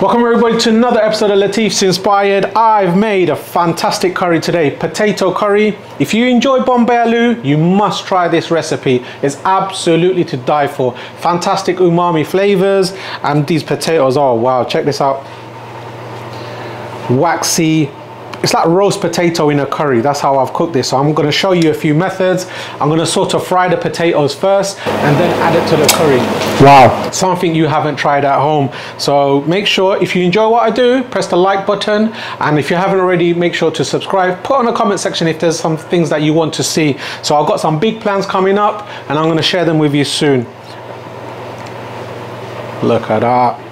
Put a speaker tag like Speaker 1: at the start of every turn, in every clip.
Speaker 1: Welcome everybody to another episode of Latif's Inspired. I've made a fantastic curry today, potato curry. If you enjoy Bombay Aloo, you must try this recipe. It's absolutely to die for. Fantastic umami flavors, and these potatoes, oh wow, check this out. Waxy, it's like roast potato in a curry. That's how I've cooked this. So I'm going to show you a few methods. I'm going to sort of fry the potatoes first and then add it to the curry. Wow, something you haven't tried at home. So make sure, if you enjoy what I do, press the like button, and if you haven't already, make sure to subscribe. Put on the comment section if there's some things that you want to see. So I've got some big plans coming up and I'm going to share them with you soon. Look at that.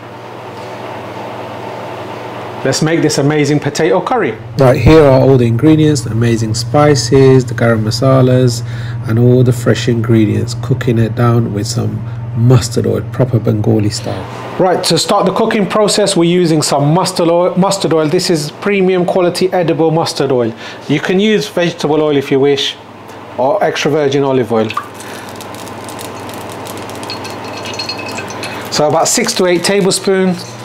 Speaker 1: Let's make this amazing potato curry. Right, here are all the ingredients, the amazing spices, the garam masalas, and all the fresh ingredients. Cooking it down with some mustard oil, proper Bengali style. Right, to start the cooking process, we're using some mustard oil. This is premium quality edible mustard oil. You can use vegetable oil if you wish, or extra virgin olive oil. So about 6 to 8 tablespoons.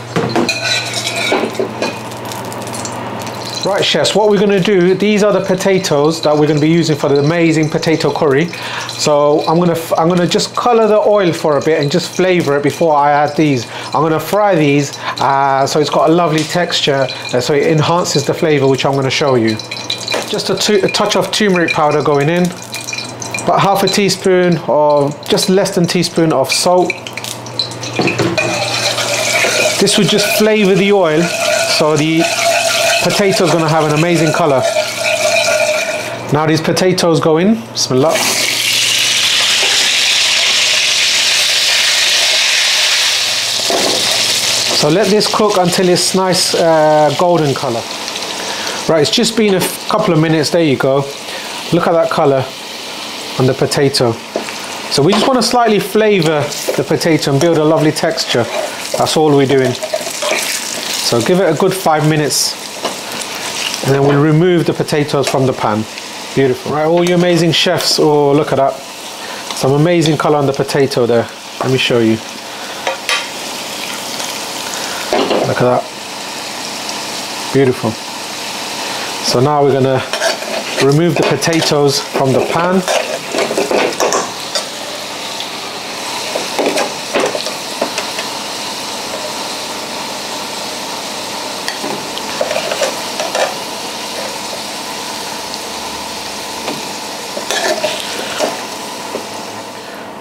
Speaker 1: Right chefs, what we're going to do, these are the potatoes that we're going to be using for the amazing potato curry. So I'm going to just color the oil for a bit and just flavor it before I add these. I'm going to fry these so it's got a lovely texture, so it enhances the flavor, which I'm going to show you. Just a touch of turmeric powder going in, about half a teaspoon or just less than a teaspoon of salt. This would just flavor the oil, so the potato is going to have an amazing color. Now these potatoes go in. Bismillah. So let this cook until it's nice golden color. Right, it's just been a couple of minutes. There you go. Look at that color on the potato. So we just want to slightly flavor the potato and build a lovely texture. That's all we're doing. So give it a good 5 minutes. And then we'll remove the potatoes from the pan. Beautiful. Right, all you amazing chefs, oh look at that. Some amazing color on the potato there. Let me show you. Look at that. Beautiful. So now we're gonna remove the potatoes from the pan.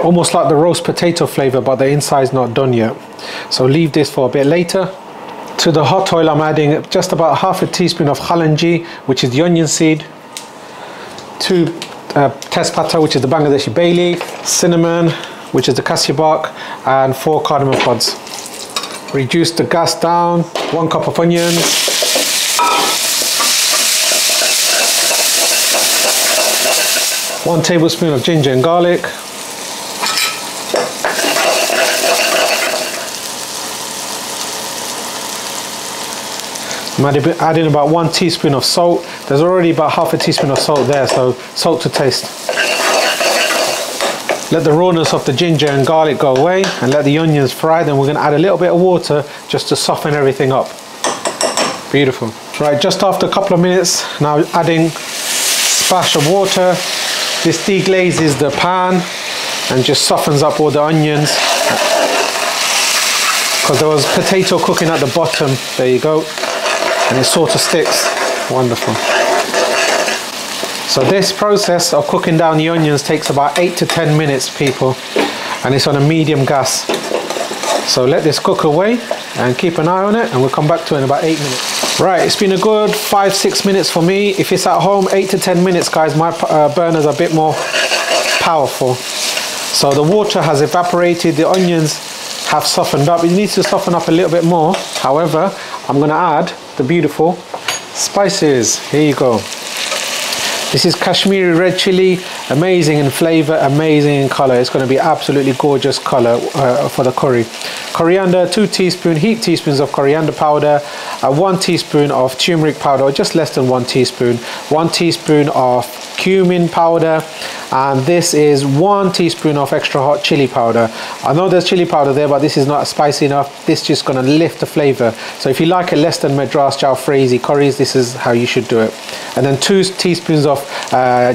Speaker 1: Almost like the roast potato flavor, but the inside's not done yet. So leave this for a bit later. To the hot oil, I'm adding just about half a teaspoon of Khalonjee, which is the onion seed, 2 Tez Pata, which is the Bangladeshi bayleaf, cinnamon, which is the Cassia bark, and 4 cardamom pods. Reduce the gas down, 1 cup of onions, one tablespoon of ginger and garlic, I'm adding about 1 teaspoon of salt. There's already about half a teaspoon of salt there, so salt to taste. Let the rawness of the ginger and garlic go away and let the onions fry. Then we're going to add a little bit of water just to soften everything up. Beautiful. Right, just after a couple of minutes, now adding a splash of water. This deglazes the pan and just softens up all the onions, because there was potato cooking at the bottom. There you go. And it sort of sticks. Wonderful. So this process of cooking down the onions takes about 8 to 10 minutes, people, and it's on a medium gas. So let this cook away and keep an eye on it, and we'll come back to it in about 8 minutes. Right, it's been a good 5-6 minutes for me. If it's at home, 8 to 10 minutes, guys. My burner's a bit more powerful. So the water has evaporated, the onions have softened up. It needs to soften up a little bit more. However, I'm going to add the beautiful spices. Here you go. This is Kashmiri red chili, amazing in flavor, amazing in color. It's going to be absolutely gorgeous color for the curry. Coriander, 2 heaped teaspoons of coriander powder, 1 teaspoon of turmeric powder, or just less than 1 teaspoon, 1 teaspoon of cumin powder, and this is 1 teaspoon of extra hot chili powder. I know there's chili powder there, but this is not spicy enough. This is just going to lift the flavor. So if you like it less than Madras Jalfrezi curries, this is how you should do it. And then 2 teaspoons of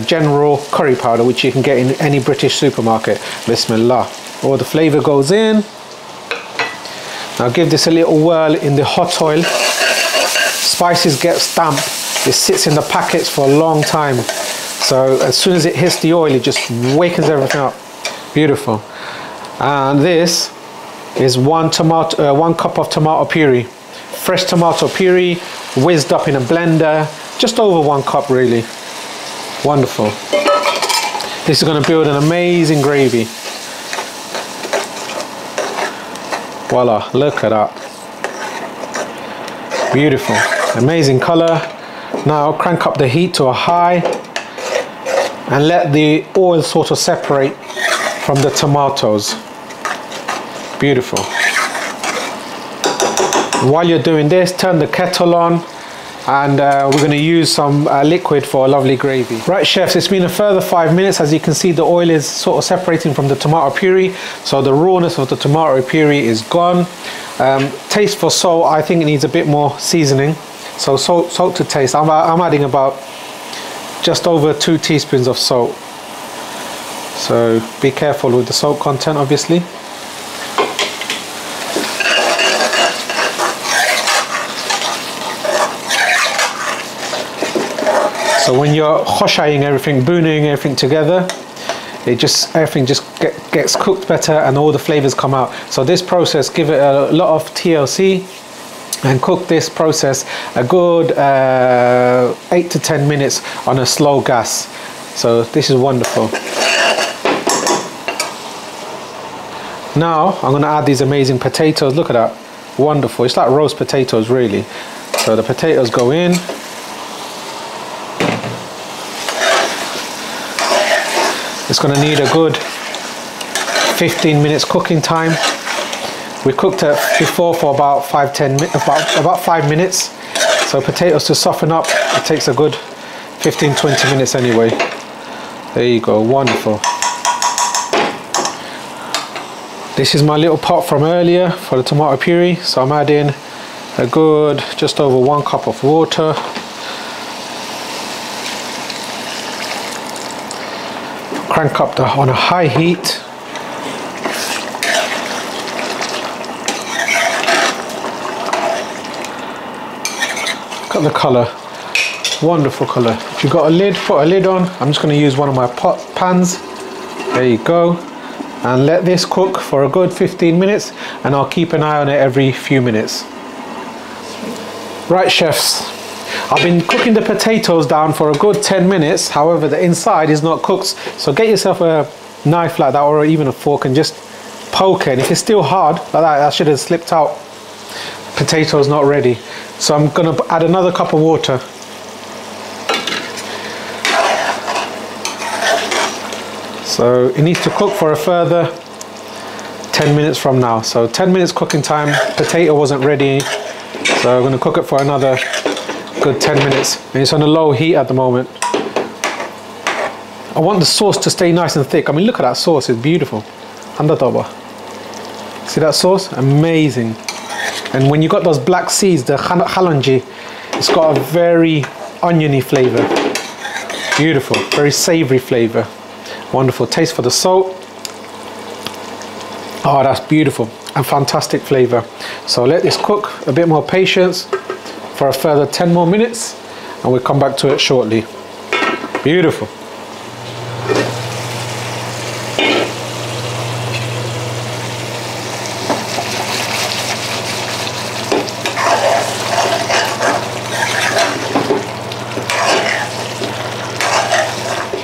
Speaker 1: general curry powder, which you can get in any British supermarket. Bismillah. All the flavor goes in. Now give this a little whirl in the hot oil. Spices get stamped. It sits in the packets for a long time. So as soon as it hits the oil, it just wakens everything up. Beautiful. And this is 1 cup of tomato puree. Fresh tomato puree, whizzed up in a blender. Just over 1 cup really. Wonderful. This is going to build an amazing gravy. Voila, look at that. Beautiful, amazing color. Now crank up the heat to a high and let the oil sort of separate from the tomatoes. Beautiful. While you're doing this, turn the kettle on, and we're going to use some liquid for a lovely gravy. Right chefs, it's been a further 5 minutes. As you can see, the oil is sort of separating from the tomato puree, so the rawness of the tomato puree is gone. Taste for salt, I think it needs a bit more seasoning, so salt to taste. I'm adding about just over 2 teaspoons of salt, so be careful with the salt content obviously. So when you're hoshaing everything, booning everything together, everything just gets cooked better and all the flavors come out. So this process, give it a lot of TLC and cook this process a good 8 to 10 minutes on a slow gas. So this is wonderful. Now I'm going to add these amazing potatoes. Look at that, wonderful. It's like roast potatoes really. So the potatoes go in. It's going to need a good 15 minutes cooking time. We cooked it before for about 5 minutes. So potatoes to soften up, it takes a good 15-20 minutes anyway. There you go, wonderful. This is my little pot from earlier for the tomato puree. So I'm adding a good just over 1 cup of water. Crank up on a high heat. Look at the colour, wonderful colour. If you've got a lid, put a lid on. I'm just going to use one of my pot pans. There you go. And let this cook for a good 15 minutes, and I'll keep an eye on it every few minutes. Right chefs, I've been cooking the potatoes down for a good 10 minutes. However, the inside is not cooked. So get yourself a knife like that, or even a fork, and just poke it. And if it's still hard like that, I should have slipped out. Potatoes not ready. So I'm going to add another cup of water. So it needs to cook for a further 10 minutes from now. So 10 minutes cooking time. Potato wasn't ready. So I'm going to cook it for another good 10 minutes, and it's on a low heat at the moment. I want the sauce to stay nice and thick. I mean, look at that sauce, it's beautiful. See that sauce? Amazing. And when you got those black seeds, the Khalonjee, it's got a very oniony flavor. Beautiful, very savory flavor. Wonderful. Taste for the salt. Oh, that's beautiful and fantastic flavor. So let this cook, a bit more patience, for a further 10 more minutes, and we'll come back to it shortly. Beautiful.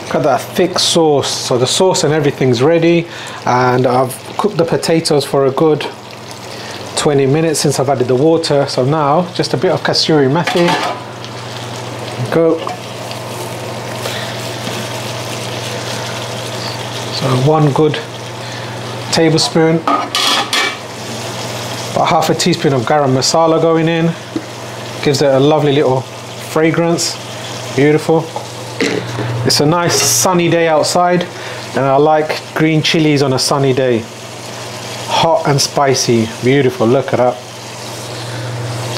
Speaker 1: Look at that thick sauce. So the sauce and everything's ready, and I've cooked the potatoes for a good 20 minutes since I've added the water. So now just a bit of Kasoori Methi. Go. So 1 good tablespoon, about half a teaspoon of Garam Masala going in. Gives it a lovely little fragrance. Beautiful. It's a nice sunny day outside, and I like green chilies on a sunny day. Hot and spicy, beautiful, look at that.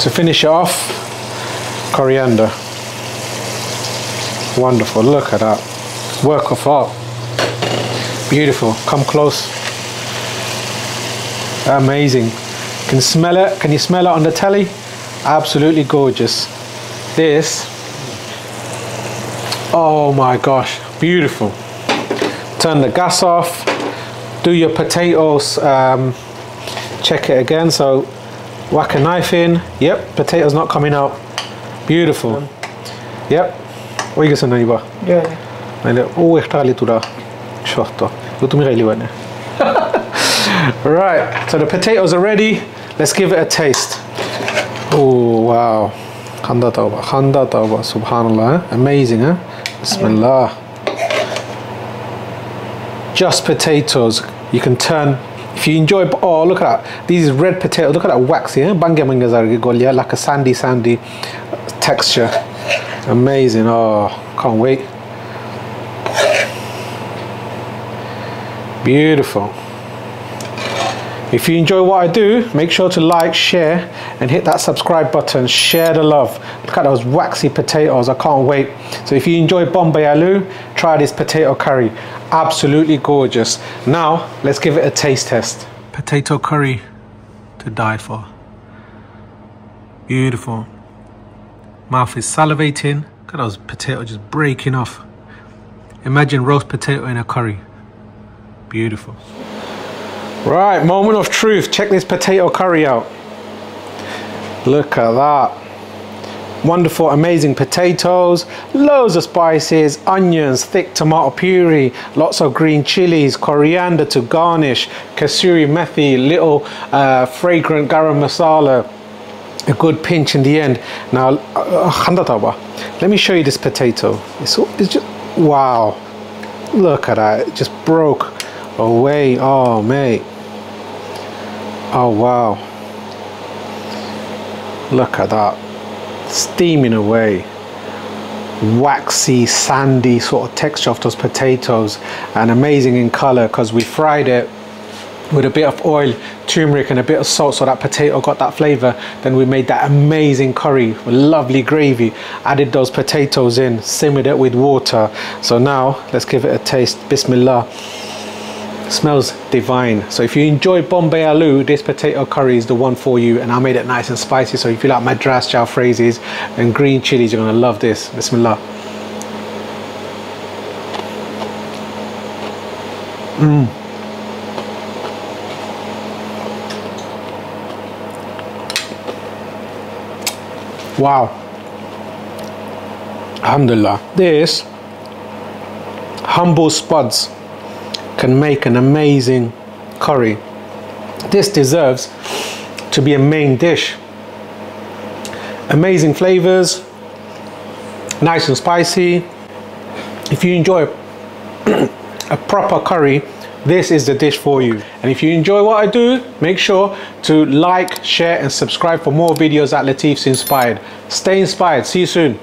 Speaker 1: To finish it off, coriander. Wonderful, look at that. Work of art. Beautiful, come close. Amazing. Can you smell it? Can you smell it on the telly? Absolutely gorgeous. This, oh my gosh, beautiful. Turn the gas off. Do your potatoes, check it again. So whack a knife in. Yep, potatoes not coming out. Beautiful. Yep. What are you going to do? Yeah. Oh, extra little. Right, so the potatoes are ready. Let's give it a taste. Oh wow, khanda tawba, subhanallah, amazing, huh? Bismillah. Just potatoes. You can turn, if you enjoy, oh look at that, these red potatoes, look at that waxy, huh? Like a sandy texture. Amazing, oh, can't wait. Beautiful. If you enjoy what I do, make sure to like, share, and hit that subscribe button. Share the love. Look at those waxy potatoes, I can't wait. So if you enjoy Bombay Aloo, try this potato curry. Absolutely gorgeous. Now, let's give it a taste test. Potato curry to die for. Beautiful. Mouth is salivating. Look at those potatoes just breaking off. Imagine roast potato in a curry. Beautiful. Right, moment of truth. Check this potato curry out. Look at that. Wonderful, amazing potatoes, loads of spices, onions, thick tomato puree, lots of green chilies, coriander to garnish, Kasoori Methi, little fragrant garam masala, a good pinch in the end. Now, let me show you this potato. It's just, wow. Look at that, it just broke away. Oh mate, oh wow, look at that, steaming away. Waxy, sandy sort of texture of those potatoes, and amazing in color because we fried it with a bit of oil, turmeric and a bit of salt, so that potato got that flavor. Then we made that amazing curry with lovely gravy, added those potatoes in, simmered it with water. So now let's give it a taste. Bismillah. Smells divine. So if you enjoy Bombay Aloo, this potato curry is the one for you, and I made it nice and spicy. So if you like Madras jalfrezis and green chilies, you're gonna love this. Bismillah. Wow. Alhamdulillah. This humble spuds can make an amazing curry. This deserves to be a main dish. Amazing flavors, nice and spicy. If you enjoy a proper curry, this is the dish for you. And if you enjoy what I do, make sure to like, share and subscribe for more videos at Latif's Inspired. Stay inspired. See you soon.